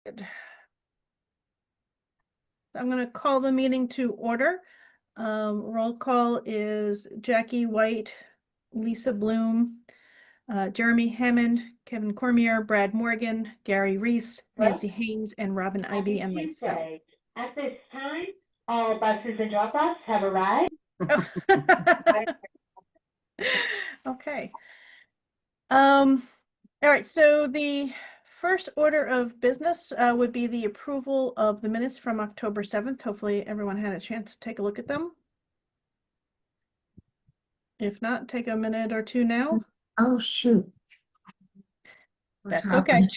I'm going to call the meeting to order. Roll call is Jackie White, Lisa Bloom, Jeremy Hammond, Kevin Cormier, Brad Morgan, Gary Reese, Nancy Haynes, and Robin Ivy, and myself. At this time, all buses and drop-offs have arrived. Okay. All right, so the first order of business would be the approval of the minutes from October 7th. Hopefully everyone had a chance to take a look at them. If not, take a minute or two now. Oh, shoot. That's okay.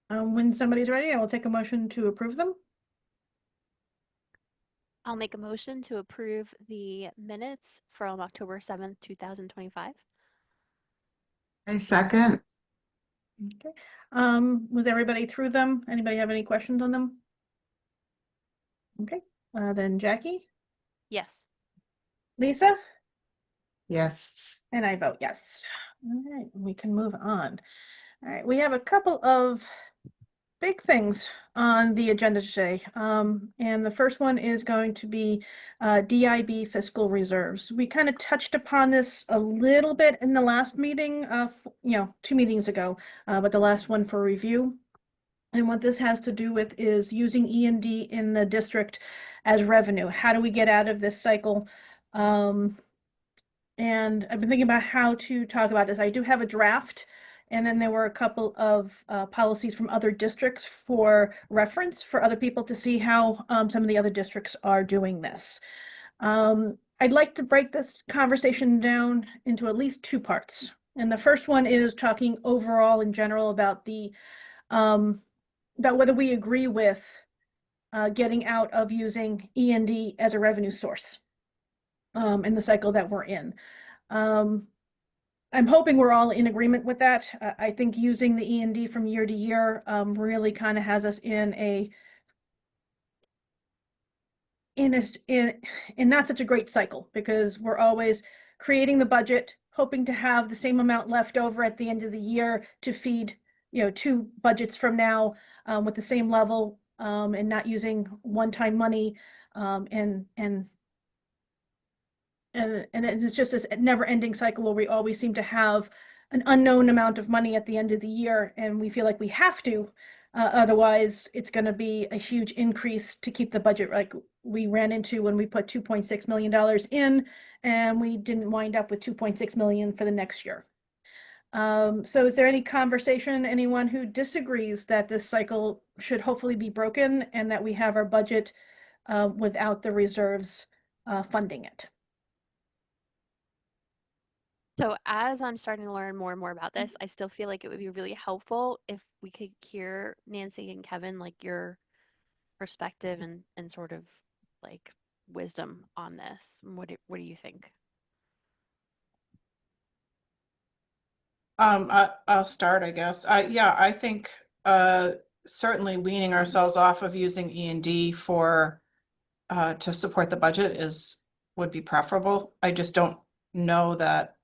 When somebody's ready, I will take a motion to approve them. I'll make a motion to approve the minutes from October 7th, 2025. I second. Okay. Was everybody through them? Anybody have any questions on them? Okay. Then Jackie, Yes. Lisa, Yes. and I vote yes. All right, we can move on. All right, we have a couple of big things on the agenda today. And the first one is going to be DIB fiscal reserves. We kind of touched upon this a little bit in the last meeting, 2 meetings ago, but the last one for review. And what this has to do with is using E&D in the district as revenue. How do we get out of this cycle? And I've been thinking about how to talk about this. I do have a draft, and then there were a couple of policies from other districts for reference for other people to see how some of the other districts are doing this. I'd like to break this conversation down into at least 2 parts. And the first one is talking overall in general about the about whether we agree with getting out of using E&D as a revenue source in the cycle that we're in. I'm hoping we're all in agreement with that. I think using the E&D from year to year really kind of has us in not such a great cycle, because we're always creating the budget, hoping to have the same amount left over at the end of the year to feed 2 budgets from now with the same level, and not using one-time money, and it's just this never-ending cycle where we always seem to have an unknown amount of money at the end of the year, and we feel like we have to, otherwise it's going to be a huge increase to keep the budget, like we ran into when we put $2.6 million in, and we didn't wind up with $2.6 million for the next year. So is there any conversation, anyone who disagrees that this cycle should hopefully be broken and that we have our budget without the reserves funding it? So as I'm starting to learn more and more about this, I still feel like it would be really helpful if we could hear Nancy and Kevin, like your perspective and sort of like wisdom on this. What do you think? I'll start, I guess. Yeah, I think certainly weaning ourselves off of using E&D for to support the budget would be preferable. I just don't know that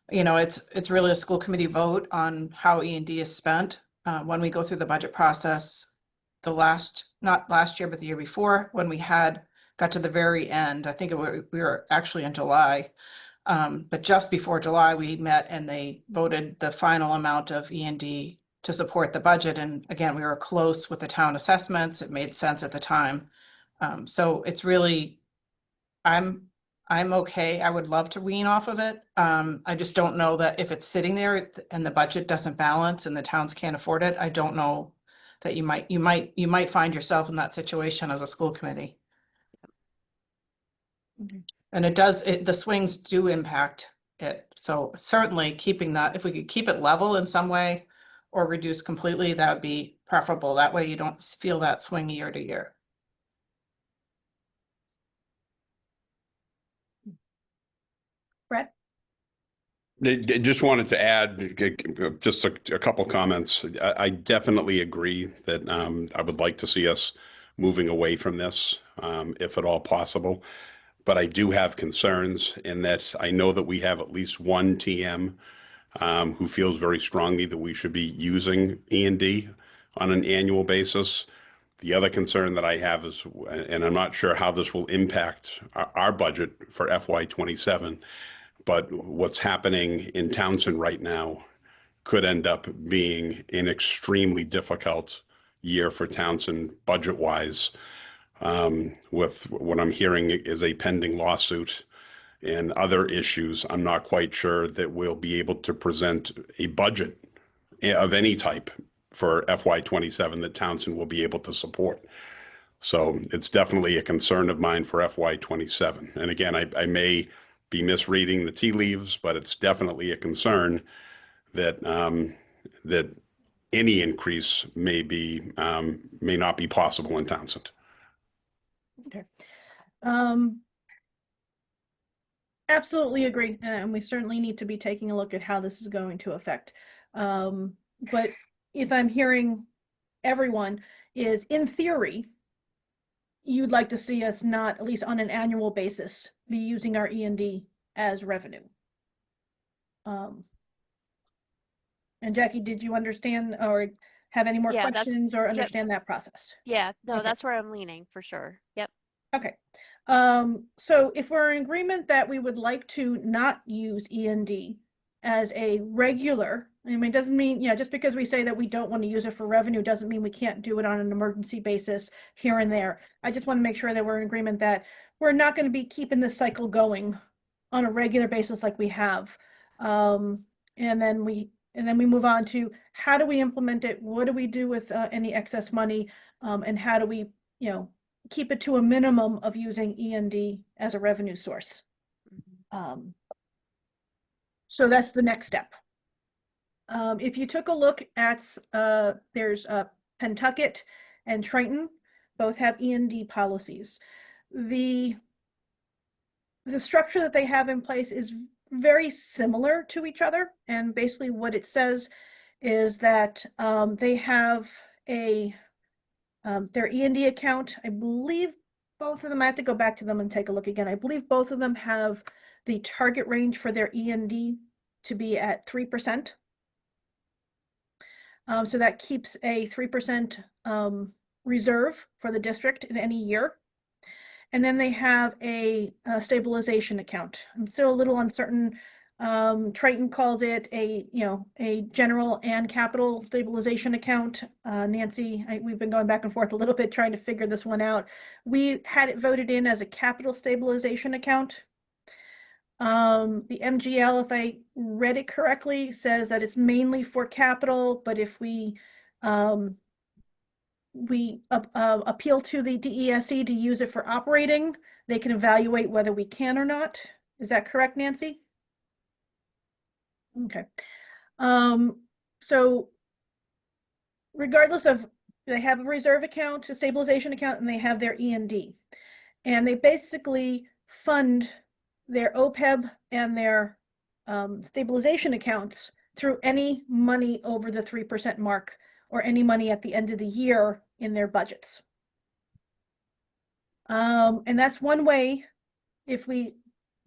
it's really a school committee vote on how E&D is spent. When we go through the budget process, not last year, but the year before, when we got to the very end, I think we were actually in July. But just before July, we met and they voted the final amount of E&D to support the budget. And again, we were close with the town assessments. It made sense at the time. So it's really, I'm okay. I would love to wean off of it. I just don't know that if it's sitting there and the budget doesn't balance and the towns can't afford it, I don't know that you might find yourself in that situation as a school committee. Okay. And the swings do impact it. So certainly keeping that, if we could keep it level in some way or reduce completely, that would be preferable. That way you don't feel that swing year to year. Brett? Just wanted to add just a couple comments. I definitely agree that I would like to see us moving away from this, if at all possible. But I do have concerns in that I know that we have at least one TM who feels very strongly that we should be using E&D on an annual basis. The other concern that I have is, and I'm not sure how this will impact our budget for FY27, but what's happening in Townsend right now could end up being an extremely difficult year for Townsend budget-wise. With what I'm hearing is a pending lawsuit and other issues, I'm not quite sure that we'll be able to present a budget of any type for FY27 that Townsend will be able to support. So it's definitely a concern of mine for FY27. And again, I may be misreading the tea leaves, but it's definitely a concern that that any increase may not be possible in Townsend. Okay. Absolutely agree. And we certainly need to be taking a look at how this is going to affect. But if I'm hearing everyone is, in theory, you'd like to see us not, at least on an annual basis, be using our E&D as revenue. And Jackie, did you understand or have any more Yeah, that's- questions or yep. understand that process? Yeah, no, Okay. that's where I'm leaning for sure. Yep. Okay. So if we're in agreement that we would like to not use E&D as a regular, I mean, it doesn't mean, just because we say that we don't want to use it for revenue doesn't mean we can't do it on an emergency basis here and there. I just want to make sure that we're in agreement that we're not going to be keeping this cycle going on a regular basis like we have. And then we move on to how do we implement it? What do we do with any excess money? And how do we, keep it to a minimum of using E&D as a revenue source. So that's the next step. If you took a look at, there's Pentucket and Triton, both have E&D policies. The structure that they have in place is very similar to each other. And basically what it says is that they have their E&D account. I believe both of them, I have to go back to them and take a look again. I believe both of them have the target range for their E&D to be at 3%. So that keeps a 3% reserve for the district in any year. And then they have a stabilization account. I'm still a little uncertain. Triton calls it a general and capital stabilization account. Nancy, we've been going back and forth a little bit trying to figure this one out. We had it voted in as a capital stabilization account. The MGL, if I read it correctly, says that it's mainly for capital, but if we appeal to the DESE to use it for operating, they can evaluate whether we can or not. Is that correct, Nancy? Okay. So regardless of, they have a reserve account, a stabilization account, and they have their E&D. And they basically fund their OPEB and their stabilization accounts through any money over the 3% mark or any money at the end of the year in their budgets. And that's one way. If we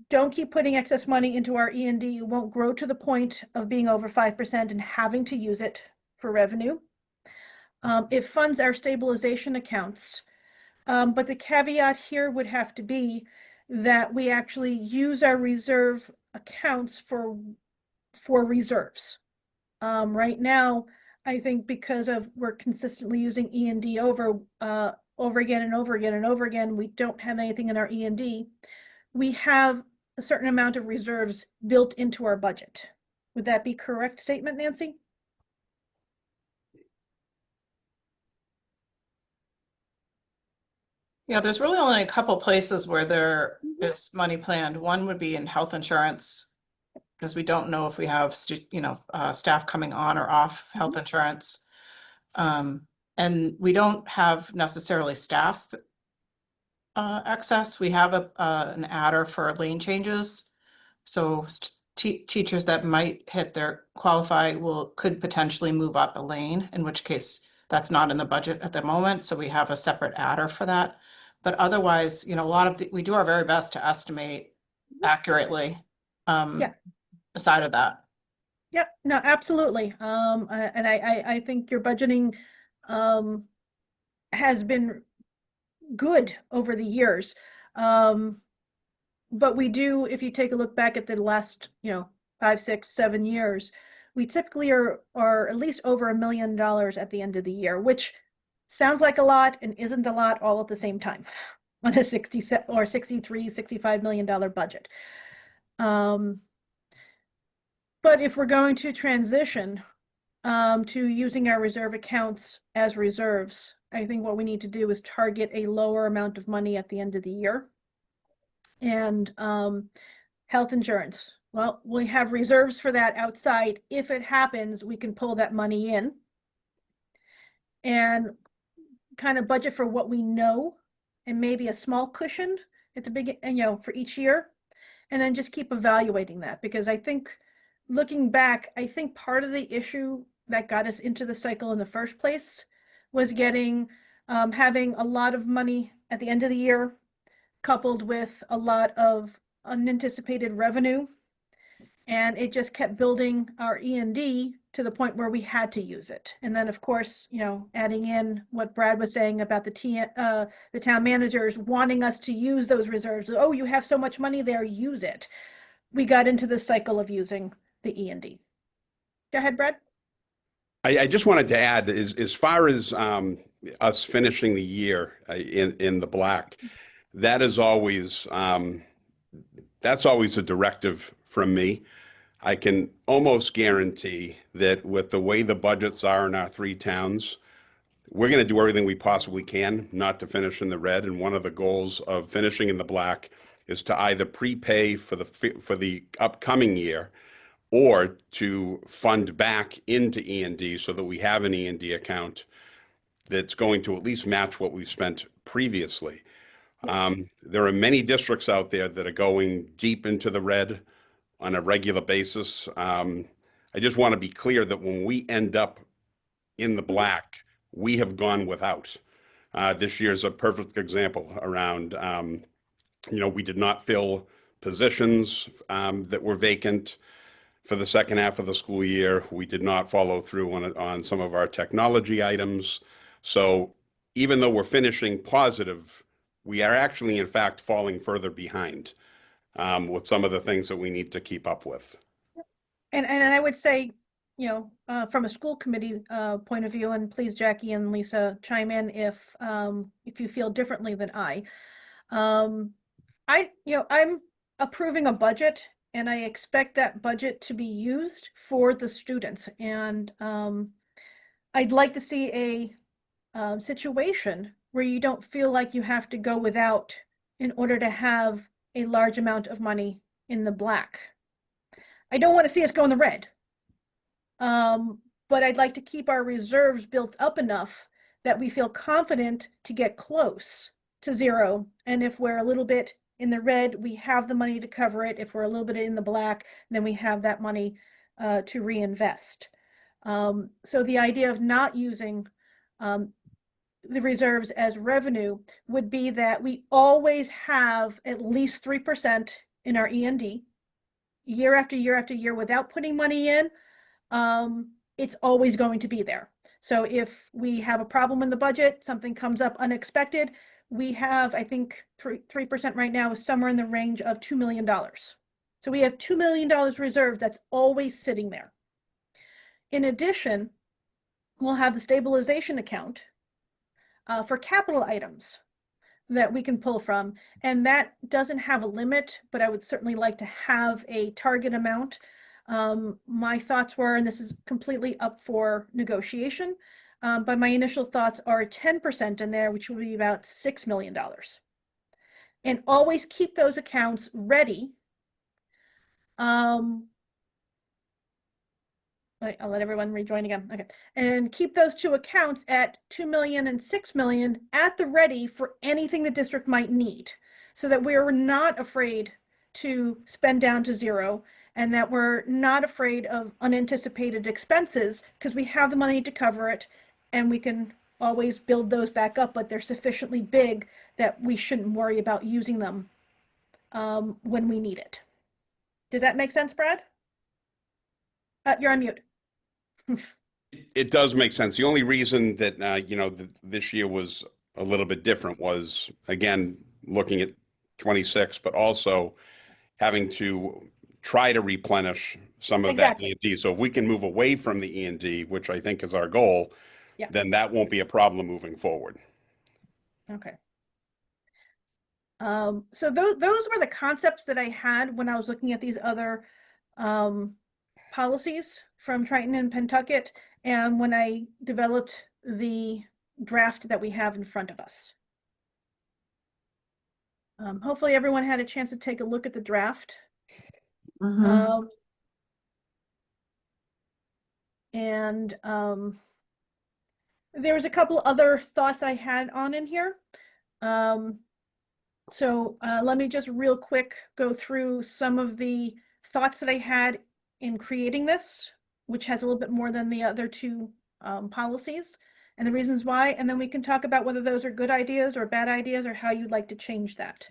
don't keep putting excess money into our E&D, it won't grow to the point of being over 5% and having to use it for revenue. It funds our stabilization accounts. But the caveat here would have to be that we actually use our reserve accounts for reserves. Right now, I think because of we're consistently using E and D over again and over again and over again, we don't have anything in our E and D. We have a certain amount of reserves built into our budget. Would that be correct statement, Nancy? Yeah, there's really only a couple places where there Mhm. is money planned. One would be in health insurance, because we don't know if we have, staff coming on or off health insurance. And we don't have necessarily staff excess. We have an adder for lane changes. So teachers that might hit their qualify could potentially move up a lane, in which case that's not in the budget at the moment. So we have a separate adder for that. But otherwise, a lot of we do our very best to estimate accurately. Yeah. Aside of that. Yep, no, absolutely. And I think your budgeting has been good over the years. But we do, if you take a look back at the last, 5, 6, 7 years, we typically are at least over $1 million at the end of the year, which sounds like a lot and isn't a lot all at the same time on a 60 or 63, $65 million budget. But if we're going to transition to using our reserve accounts as reserves, I think what we need to do is target a lower amount of money at the end of the year. And health insurance. Well, we have reserves for that outside. If it happens, we can pull that money in and kind of budget for what we know and maybe a small cushion at the beginning, for each year. And then just keep evaluating that, because I think looking back, I think part of the issue that got us into the cycle in the first place was having a lot of money at the end of the year, coupled with a lot of unanticipated revenue. And it just kept building our E&D to the point where we had to use it. And then, of course, adding in what Brad was saying about the town managers wanting us to use those reserves. Oh, you have so much money there, use it. We got into the cycle of using the E&D. Go ahead, Brad. I just wanted to add, as far as us finishing the year in the black, that is always that's always a directive from me. I can almost guarantee that with the way the budgets are in our 3 towns, we're going to do everything we possibly can not to finish in the red. And one of the goals of finishing in the black is to either prepay for the upcoming year, or to fund back into E&D so that we have an E&D account that's going to at least match what we've spent previously. There are many districts out there that are going deep into the red on a regular basis. I just want to be clear that when we end up in the black, we have gone without. This year's a perfect example around, we did not fill positions that were vacant for the second half of the school year. We did not follow through on some of our technology items. So even though we're finishing positive, we are actually, in fact, falling further behind with some of the things that we need to keep up with. And I would say, from a school committee point of view, and please, Jackie and Lisa, chime in if you feel differently than I. I'm approving a budget, and I expect that budget to be used for the students. And I'd like to see a situation where you don't feel like you have to go without in order to have a large amount of money in the black. I don't want to see us go in the red. But I'd like to keep our reserves built up enough that we feel confident to get close to zero. And if we're a little bit in the red, we have the money to cover it. If we're a little bit in the black, then we have that money to reinvest. So the idea of not using the reserves as revenue would be that we always have at least 3% in our E&D year after year after year without putting money in. It's always going to be there. So if we have a problem in the budget, something comes up unexpected, we have, I think 3% right now is somewhere in the range of $2 million. So we have $2 million reserved that's always sitting there. In addition, we'll have the stabilization account for capital items that we can pull from. And that doesn't have a limit, but I would certainly like to have a target amount. My thoughts were, and this is completely up for negotiation, but my initial thoughts are 10% in there, which would be about $6 million. And always keep those accounts ready. I'll let everyone rejoin again. Okay. And keep those two accounts at 2 million and 6 million at the ready for anything the district might need, so that we're not afraid to spend down to zero, and that we're not afraid of unanticipated expenses, because we have the money to cover it and we can always build those back up, but they're sufficiently big that we shouldn't worry about using them when we need it. Does that make sense, Brad? You're on mute. It does make sense. The only reason that, this year was a little bit different was, again, looking at 26, but also having to try to replenish some of that Exactly. E&D. So if we can move away from the E&D, which I think is our goal, Yeah. then that won't be a problem moving forward. Okay. So those were the concepts that I had when I was looking at these other policies from Triton and Pentucket, and when I developed the draft that we have in front of us. Hopefully everyone had a chance to take a look at the draft. Mhm. And there was a couple other thoughts I had on in here. So let me just real quick go through some of the thoughts that I had in creating this, which has a little bit more than the other two policies, and the reasons why, and then we can talk about whether those are good ideas or bad ideas, or how you'd like to change that.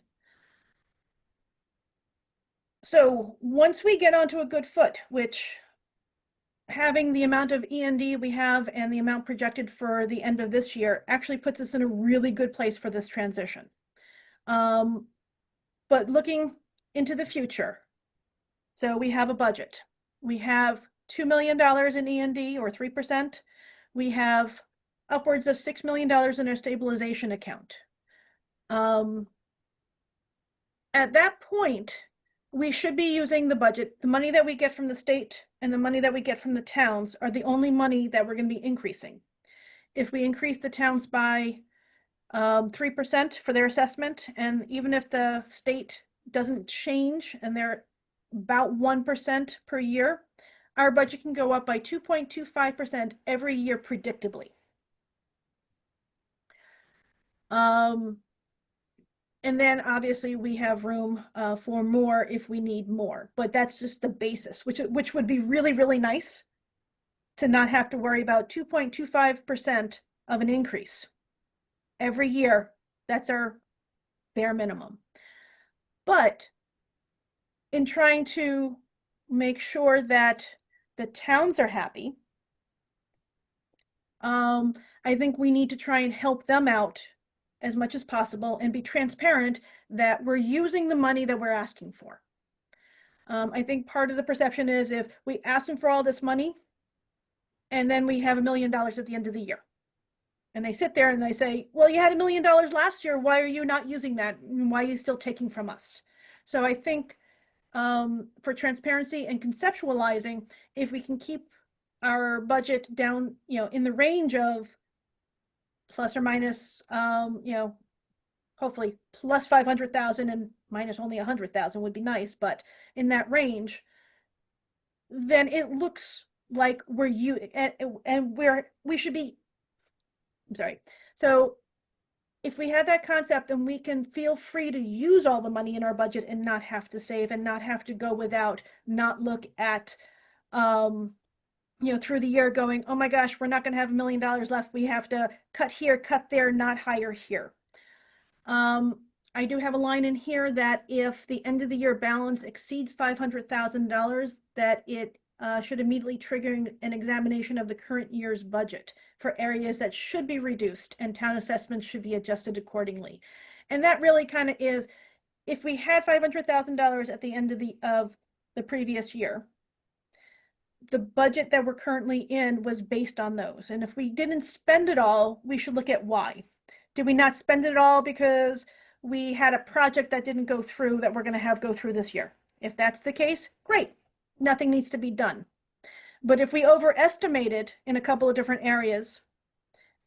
So once we get onto a good foot, which having the amount of E&D we have and the amount projected for the end of this year actually puts us in a really good place for this transition. But looking into the future, so we have a budget. We have $2 million in E&D, or 3%. We have upwards of $6 million in our stabilization account. At that point, we should be using the budget. The money that we get from the state and the money that we get from the towns are the only money that we're going to be increasing. If we increase the towns by 3% for their assessment, and even if the state doesn't change and they're about 1% per year, our budget can go up by 2.25% every year predictably. And then obviously we have room for more if we need more, but that's just the basis, which would be really, really nice to not have to worry about 2.25% of an increase every year. That's our bare minimum. But in trying to make sure that the towns are happy, I think we need to try and help them out as much as possible and be transparent that we're using the money that we're asking for. I think part of the perception is if we ask them for all this money and then we have $1 million at the end of the year, and they sit there and they say, well, you had $1 million last year. Why are you not using that? Why are you still taking from us? So I think for transparency and conceptualizing, if we can keep our budget down, in the range of plus or minus, hopefully plus 500,000 and minus only 100,000 would be nice, but in that range, then it looks like we should be, I'm sorry. So if we have that concept, then we can feel free to use all the money in our budget and not have to save and not have to go without, not look at, through the year going, oh my gosh, we're not going to have $1 million left. We have to cut here, cut there, not hire here. I do have a line in here that if the end of the year balance exceeds $500,000, that it should immediately trigger an examination of the current year's budget for areas that should be reduced, and town assessments should be adjusted accordingly. And that really kind of is, if we had $500,000 at the end of the previous year, the budget that we're currently in was based on those. And if we didn't spend it all, we should look at why. Did we not spend it all because we had a project that didn't go through that we're going to have go through this year? If that's the case, great. Nothing needs to be done. But if we overestimated in a couple of different areas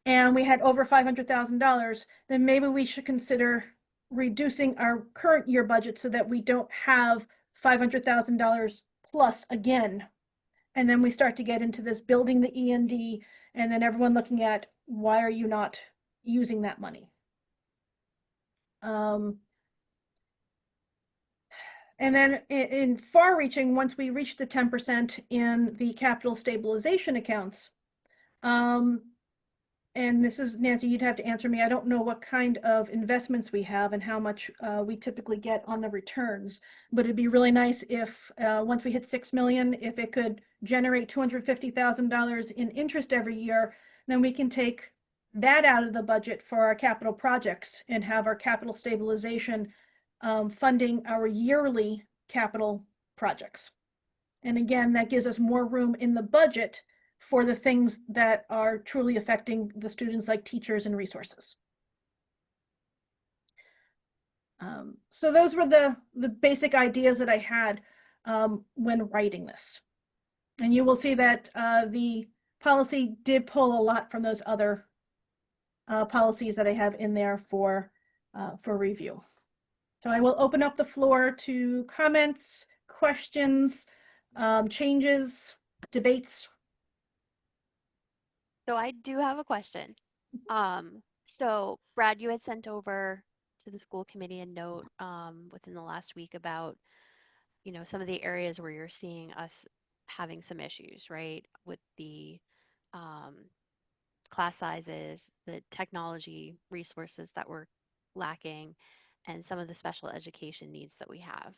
and we had over $500,000, then maybe we should consider reducing our current year budget so that we don't have $500,000 plus again. And then we start to get into this building the E&D and then everyone looking at why are you not using that money? And then in far reaching, once we reach the 10% in the capital stabilization accounts, and this is, Nancy, you'd have to answer me. I don't know what kind of investments we have and how much we typically get on the returns, but it'd be really nice if once we hit 6 million, if it could generate $250,000 in interest every year, then we can take that out of the budget for our capital projects and have our capital stabilization funding our yearly capital projects. And again, that gives us more room in the budget for the things that are truly affecting the students, like teachers and resources. So those were the basic ideas that I had when writing this. And you will see that the policy did pull a lot from those other policies that I have in there for review. So I will open up the floor to comments, questions, changes, debates. So I do have a question. So Brad, you had sent over to the school committee a note within the last week about, you know, some of the areas where you're seeing us having some issues, right? With the class sizes, the technology resources that we're lacking, and some of the special education needs that we have.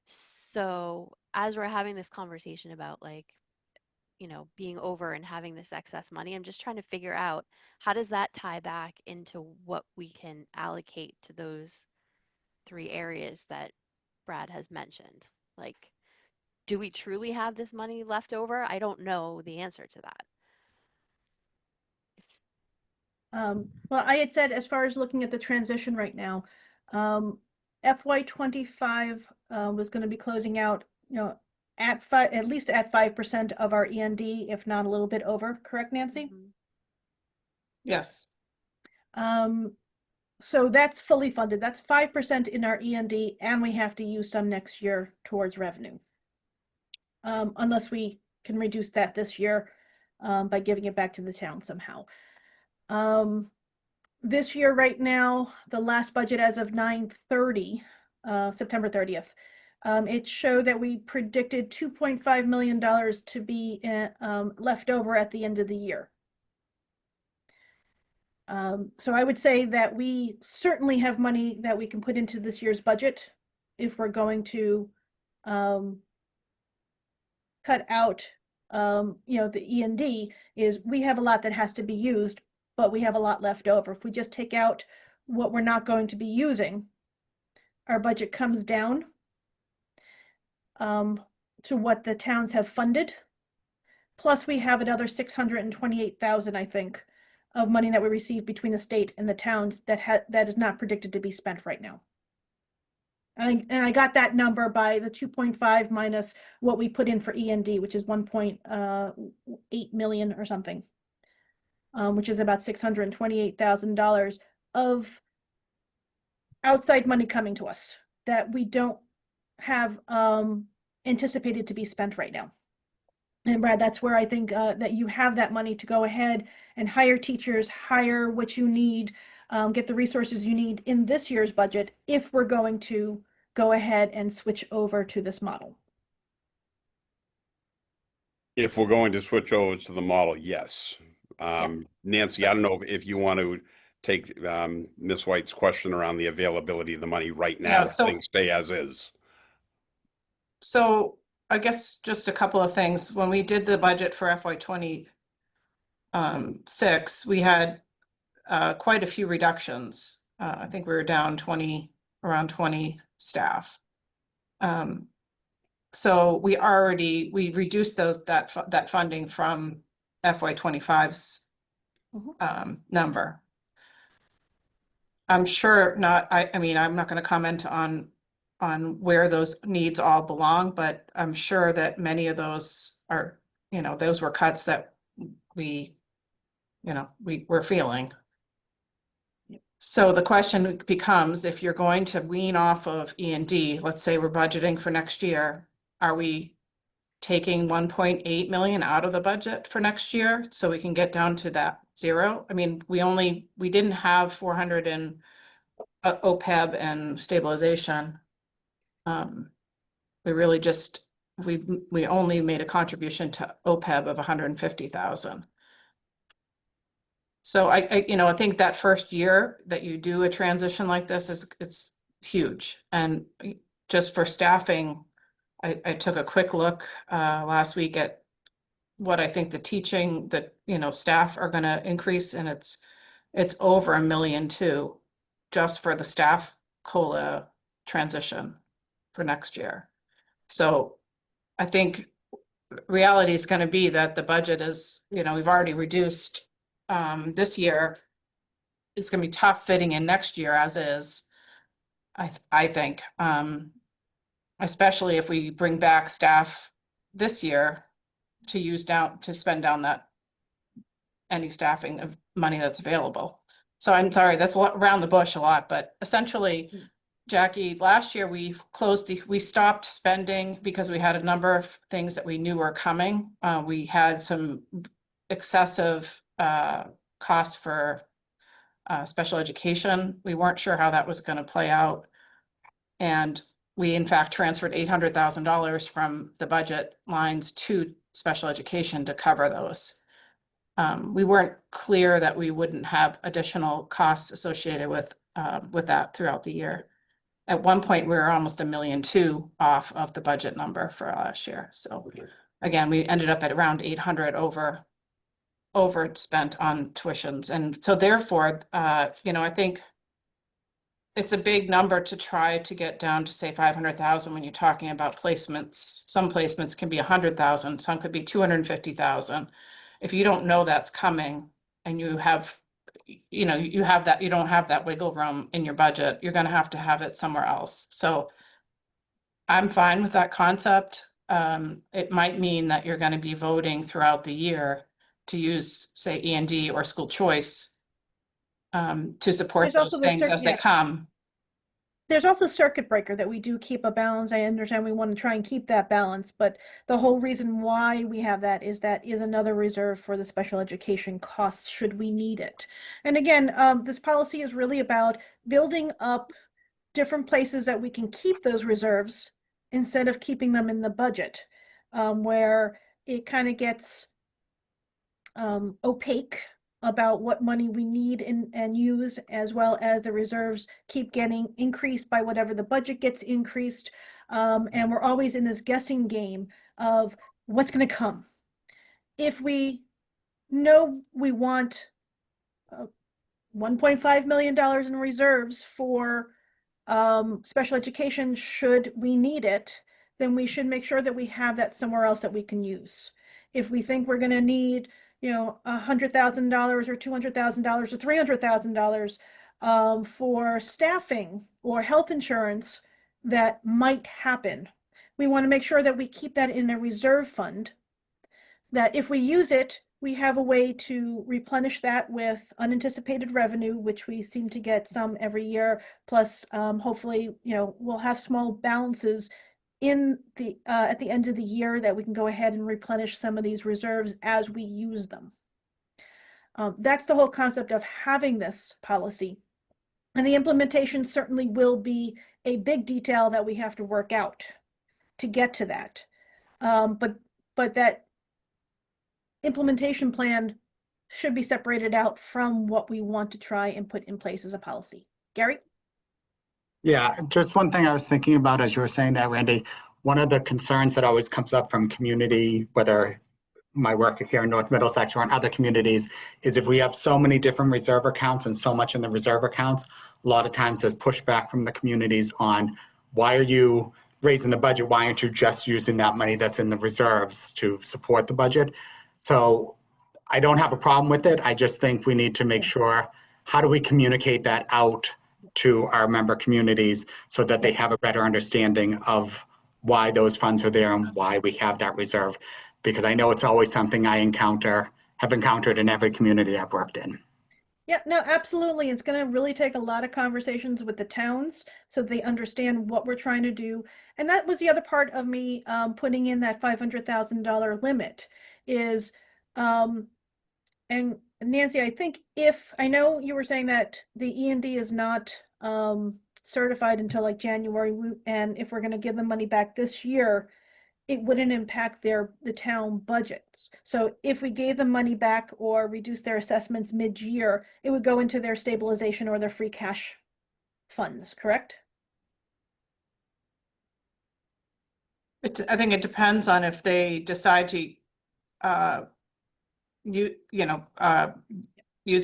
So as we're having this conversation about like, you know, being over and having this excess money, I'm just trying to figure out how does that tie back into what we can allocate to those 3 areas that Brad has mentioned. Like, do we truly have this money left over? I don't know the answer to that. Well, I had said, as far as looking at the transition right now, FY25 was going to be closing out, you know, at least at 5% of our E&D, if not a little bit over. Correct, Nancy? Mm-hmm. Yes. So that's fully funded. That's 5% in our E&D, and we have to use some next year towards revenue. Unless we can reduce that this year by giving it back to the town somehow. This year, right now, the last budget as of 9/30, September 30th, it showed that we predicted $2.5 million to be left over at the end of the year. So I would say that we certainly have money that we can put into this year's budget if we're going to cut out, you know, the E&D. Is we have a lot that has to be used, but we have a lot left over. If we just take out what we're not going to be using, our budget comes down to what the towns have funded. Plus we have another 628,000, I think, of money that we receive between the state and the towns that is not predicted to be spent right now. And I got that number by the 2.5 minus what we put in for E&D, which is 1.8 million or something, which is about $628,000 of outside money coming to us that we don't have anticipated to be spent right now. And Brad, that's where I think that you have that money to go ahead and hire teachers, hire what you need, get the resources you need in this year's budget if we're going to go ahead and switch over to this model. If we're going to switch over to the model, yes. Nancy, I don't know if you want to take Ms. White's question around the availability of the money right now, Yeah, so- things stay as is. So I guess just a couple of things. When we did the budget for FY26, we had quite a few reductions. I think we were down around 20 staff. So we reduced that funding from FY 25's number. I'm sure not, I mean, I'm not going to comment on where those needs all belong, but I'm sure that many of those are, those were cuts that we were feeling. So the question becomes, if you're going to wean off of E&D, let's say we're budgeting for next year, are we taking 1.8 million out of the budget for next year so we can get down to that zero? I mean, we didn't have 400 in OPEB and stabilization. We really just, we only made a contribution to OPEB of 150,000. So I think that first year that you do a transition like this it's huge. And just for staffing, I took a quick look last week at what I think the teaching that staff are going to increase, and it's over $1 million too, just for the staff COLA transition for next year. So I think reality is going to be that the budget is, we've already reduced this year. It's going to be tough fitting in next year as is, I think, especially if we bring back staff this year to spend down that any staffing of money that's available. So I'm sorry, that's a lot around the bush a lot, but essentially, Jackie, last year we stopped spending because we had a number of things that we knew were coming. We had some excessive costs for special education. We weren't sure how that was going to play out. And we in fact transferred $800,000 from the budget lines to special education to cover those. We weren't clear that we wouldn't have additional costs associated with that throughout the year. At one point, we were almost $1.2 million off of the budget number for last year. So again, we ended up at around 800 overspent on tuitions. And so therefore, I think it's a big number to try to get down to say 500,000 when you're talking about placements. Some placements can be 100,000, some could be 250,000. If you don't know that's coming and you have you don't have that wiggle room in your budget, you're going to have it somewhere else. So I'm fine with that concept. It might mean that you're going to be voting throughout the year to use, say, E&D or school choice to support those things as they come. There's also circuit breaker that we do keep a balance. I understand we want to try and keep that balance, but the whole reason why we have that is another reserve for the special education costs should we need it. And again, this policy is really about building up different places that we can keep those reserves instead of keeping them in the budget, where it kind of gets opaque about what money we need and use, as well as the reserves keep getting increased by whatever the budget gets increased. And we're always in this guessing game of what's going to come. If we know we want $1.5 million in reserves for special education, should we need it, then we should make sure that we have that somewhere else that we can use. If we think we're going to need $100,000 or $200,000 or $300,000 for staffing or health insurance that might happen, we want to make sure that we keep that in a reserve fund, that if we use it, we have a way to replenish that with unanticipated revenue, which we seem to get some every year. Plus, hopefully, we'll have small balances at the end of the year that we can go ahead and replenish some of these reserves as we use them. That's the whole concept of having this policy. And the implementation certainly will be a big detail that we have to work out to get to that. But that implementation plan should be separated out from what we want to try and put in place as a policy. Gary? Yeah, just one thing I was thinking about as you were saying that, Randy, one of the concerns that always comes up from community, whether my work here in North Middlesex or in other communities, is if we have so many different reserve accounts and so much in the reserve accounts, a lot of times there's pushback from the communities on why are you raising the budget, why aren't you just using that money that's in the reserves to support the budget? So I don't have a problem with it. I just think we need to make sure, how do we communicate that out to our member communities so that they have a better understanding of why those funds are there and why we have that reserve? Because I know it's always something I have encountered in every community I've worked in. Yeah, no, absolutely. It's going to really take a lot of conversations with the towns so they understand what we're trying to do. And that was the other part of me putting in that $500,000 limit is, and Nancy, I think if, I know you were saying that the E&D is not certified until like January, and if we're going to give them money back this year, it wouldn't impact the town budgets. So if we gave them money back or reduced their assessments mid-year, it would go into their stabilization or their free cash funds, correct? I think it depends on if they decide to, use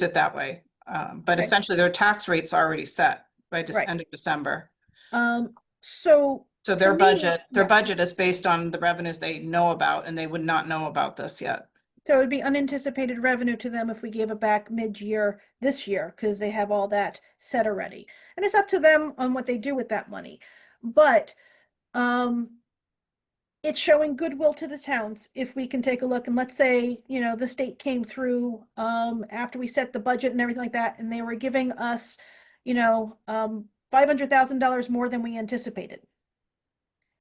it that way. But Right. essentially their tax rate's already set by Right. end of December. So So to their me, budget yeah. is based on the revenues they know about, and they would not know about this yet. So it would be unanticipated revenue to them if we gave it back mid-year this year, because they have all that set already. And it's up to them on what they do with that money. But it's showing goodwill to the towns if we can take a look and let's say, the state came through after we set the budget and everything like that, and they were giving us, $500,000 more than we anticipated.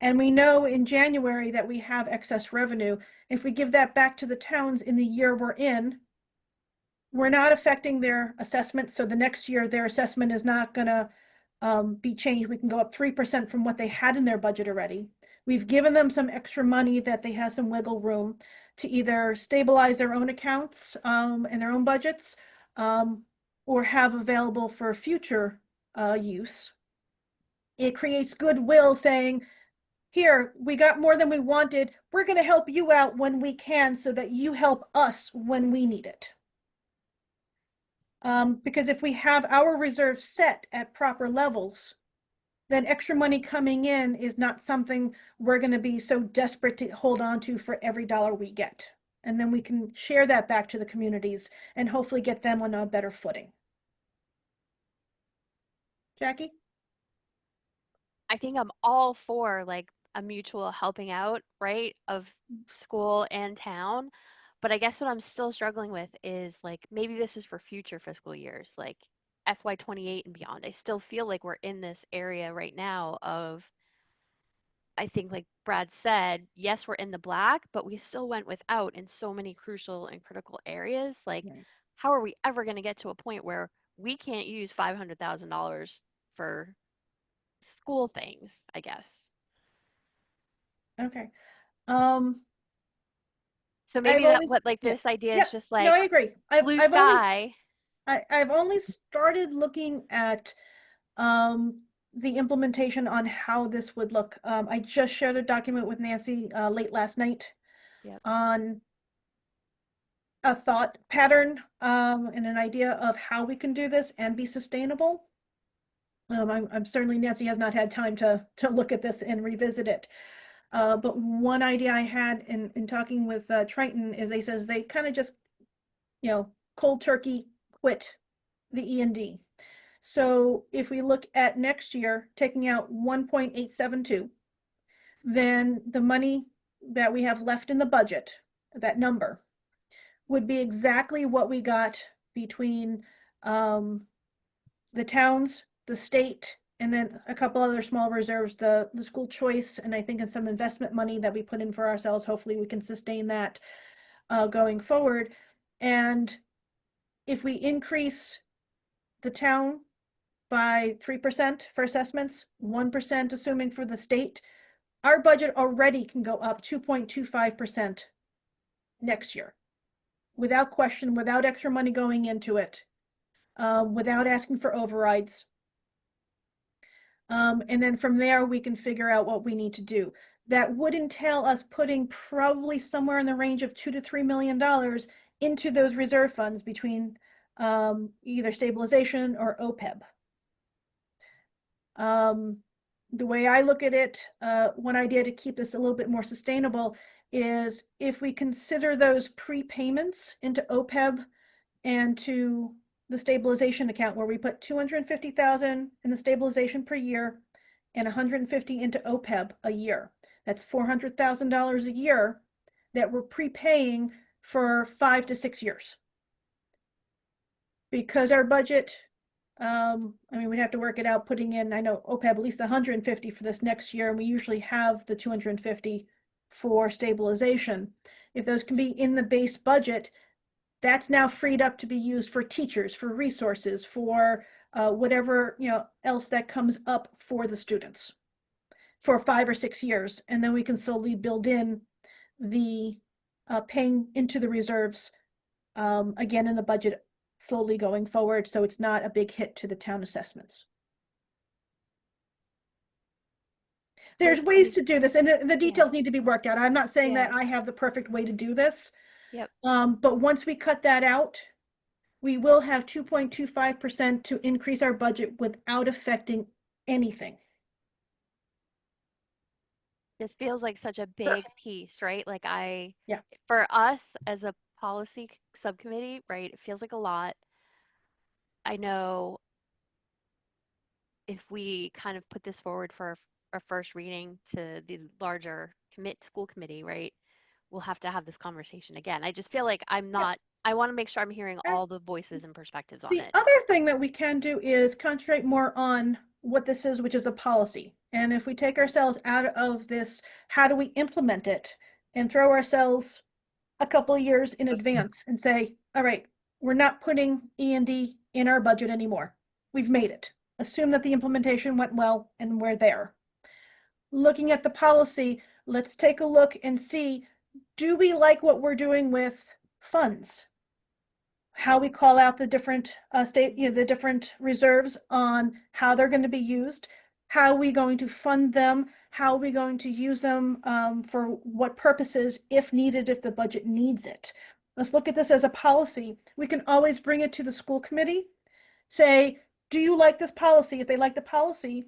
And we know in January that we have excess revenue. If we give that back to the towns in the year we're in, we're not affecting their assessment. So the next year, their assessment is not going to be changed. We can go up 3% from what they had in their budget already. We've given them some extra money that they have some wiggle room to either stabilize their own accounts and their own budgets or have available for future use. It creates goodwill saying, here, we got more than we wanted. We're going to help you out when we can so that you help us when we need it. Because if we have our reserves set at proper levels, then extra money coming in is not something we're going to be so desperate to hold on to for every dollar we get. And then we can share that back to the communities and hopefully get them on a better footing. Jackie? I think I'm all for like a mutual helping out, right, of school and town. But I guess what I'm still struggling with is like maybe this is for future fiscal years, like FY28 and beyond. I still feel like we're in this area right now of, I think like Brad said, yes, we're in the black, but we still went without in so many crucial and critical areas. Like, Right. how are we ever going to get to a point where we can't use $500,000 for school things, I guess? Okay. So I've maybe that always, what like yeah, this idea yeah, is just no, like I agree. blue sky. I've only started looking at the implementation on how this would look. I just shared a document with Nancy late last night Yep. on a thought pattern and an idea of how we can do this and be sustainable. I'm certainly, Nancy has not had time to look at this and revisit it. But one idea I had in talking with Triton is they says they kind of just, cold turkey quit the E&D. So if we look at next year, taking out 1.872, then the money that we have left in the budget, that number, would be exactly what we got between the towns, the state, and then a couple other small reserves, the school choice, and I think in some investment money that we put in for ourselves. Hopefully we can sustain that going forward. And if we increase the town by 3% for assessments, 1% assuming for the state, our budget already can go up 2.25% next year without question, without extra money going into it, without asking for overrides. And then from there, we can figure out what we need to do. That would entail us putting probably somewhere in the range of $2 to $3 million into those reserve funds between either stabilization or OPEB. the way I look at it, one idea to keep this a little bit more sustainable is if we consider those prepayments into OPEB and to the stabilization account where we put 250,000 in the stabilization per year and 150 into OPEB a year. That's $400,000 a year that we're prepaying for 5 to 6 years. Because our budget, I mean, we'd have to work it out, putting in, I know OPEB at least 150 for this next year, and we usually have the 250 for stabilization. If those can be in the base budget, that's now freed up to be used for teachers, for resources, for whatever else that comes up for the students for 5 or 6 years, and then we can slowly build in the paying into the reserves again in the budget slowly going forward, so it's not a big hit to the town assessments. There's ways to do this, and the details need to be worked out. I'm not saying that I have the perfect way to do this. Yep. But once we cut that out, we will have 2.25% to increase our budget without affecting anything. This feels like such a big piece, right? Like Yeah. For us as a policy subcommittee, right, it feels like a lot. I know if we kind of put this forward for our first reading to the larger school committee, right, we'll have to have this conversation again. I just feel like I want to make sure I'm hearing all the voices and perspectives on The it. other thing that we can do is concentrate more on what this is, which is a policy. And if we take ourselves out of this, how do we implement it, and throw ourselves a couple of years in advance and say, all right, we're not putting E&D in our budget anymore. We've made it. Assume that the implementation went well and we're there. Looking at the policy, let's take a look and see, do we like what we're doing with funds? How we call out the different the different reserves on how they're going to be used, how are we going to fund them, how are we going to use them for what purposes if needed, if the budget needs it. Let's look at this as a policy. We can always bring it to the school committee, say, do you like this policy? If they like the policy,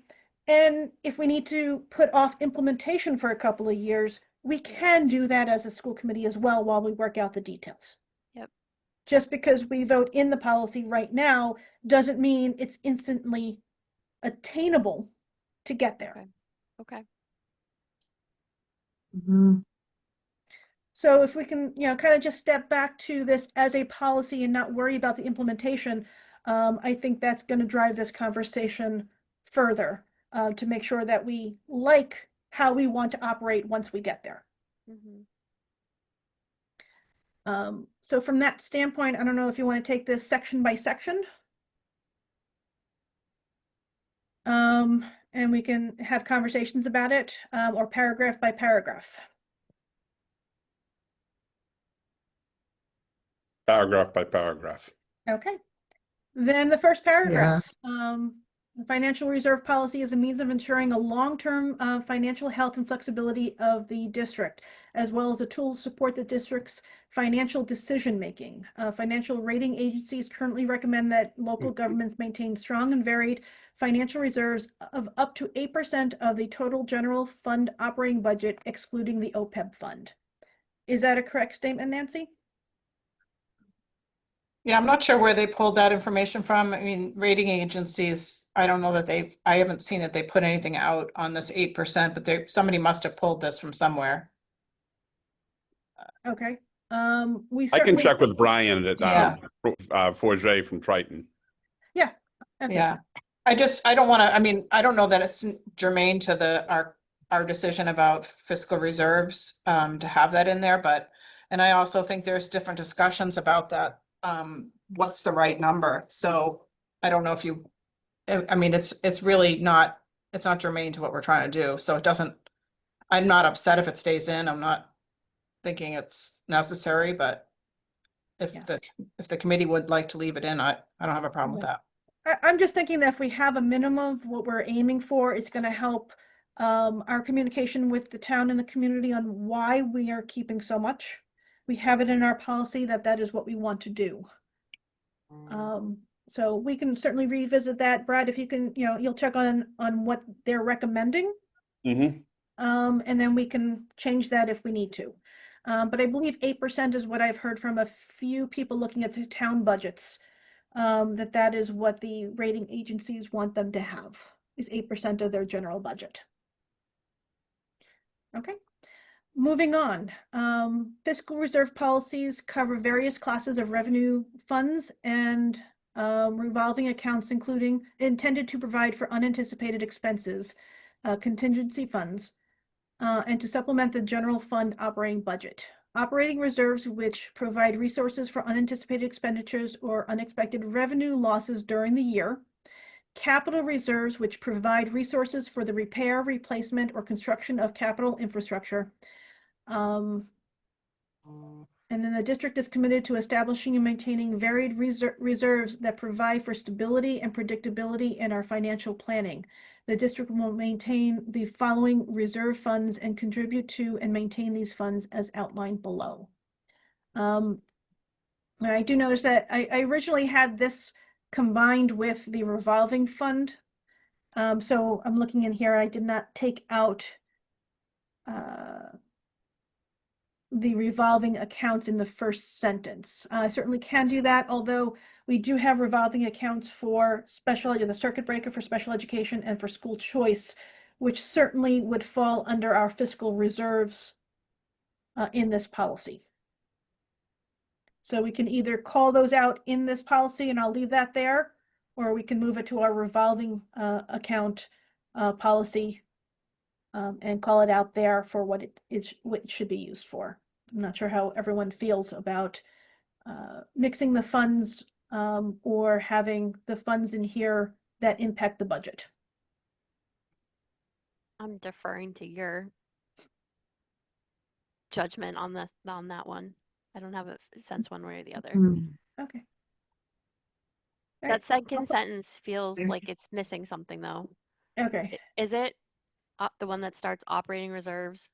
and if we need to put off implementation for a couple of years, we can do that as a school committee as well while we work out the details. Yep. Just because we vote in the policy right now doesn't mean it's instantly attainable to get there. Okay. So if we can, kind of just step back to this as a policy and not worry about the implementation, I think that's going to drive this conversation further to make sure that we like how we want to operate once we get there. So from that standpoint, I don't know if you want to take this section by section. And we can have conversations about it, or paragraph by paragraph. Paragraph by paragraph. Okay. Then the first paragraph. The financial reserve policy is a means of ensuring a long-term financial health and flexibility of the district, as well as a tool to support the district's financial decision-making. Financial rating agencies currently recommend that local governments maintain strong and varied financial reserves of up to 8% of the total general fund operating budget, excluding the OPEB fund. Is that a correct statement, Nancy? Yeah, I'm not sure where they pulled that information from. I mean, rating agencies, I don't know that I haven't seen that they put anything out on this 8%, but somebody must have pulled this from somewhere. Okay. I can check with Brian at Forget from Triton. Yeah. Okay. Yeah. I don't want to, I mean, I don't know that it's germane to our decision about fiscal reserves to have that in there, and I also think there's different discussions about that. What's the right number? So I don't know if I mean, it's really not, it's not germane to what we're trying to do. So I'm not upset if it stays in. I'm not thinking it's necessary, but if the committee would like to leave it in, I don't have a problem with that. I'm just thinking that if we have a minimum of what we're aiming for, it's going to help our communication with the town and the community on why we are keeping so much. We have it in our policy that is what we want to do. So we can certainly revisit that. Brad, if you can, you'll check on what they're recommending. Mm-hmm. And then we can change that if we need to. But I believe 8% is what I've heard from a few people looking at the town budgets. That is what the rating agencies want them to have, is 8% of their general budget. Okay. Moving on, fiscal reserve policies cover various classes of revenue funds and revolving accounts, including intended to provide for unanticipated expenses, contingency funds, and to supplement the general fund operating budget. Operating reserves, which provide resources for unanticipated expenditures or unexpected revenue losses during the year. Capital reserves, which provide resources for the repair, replacement, or construction of capital infrastructure. And then the district is committed to establishing and maintaining varied reserves that provide for stability and predictability in our financial planning. The district will maintain the following reserve funds and contribute to and maintain these funds as outlined below. And I do notice that I originally had this combined with the revolving fund. So I'm looking in here, I did not take out the revolving accounts in the first sentence. I certainly can do that, although we do have revolving accounts for the circuit breaker for special education and for school choice, which certainly would fall under our fiscal reserves in this policy. So we can either call those out in this policy and I'll leave that there, or we can move it to our revolving account policy and call it out there for what it should be used for. I'm not sure how everyone feels about mixing the funds or having the funds in here that impact the budget. I'm deferring to your judgment on that one. I don't have a sense one way or the other. Okay. All That right. second sentence feels like it's missing something though. Okay. Is it the one that starts operating reserves?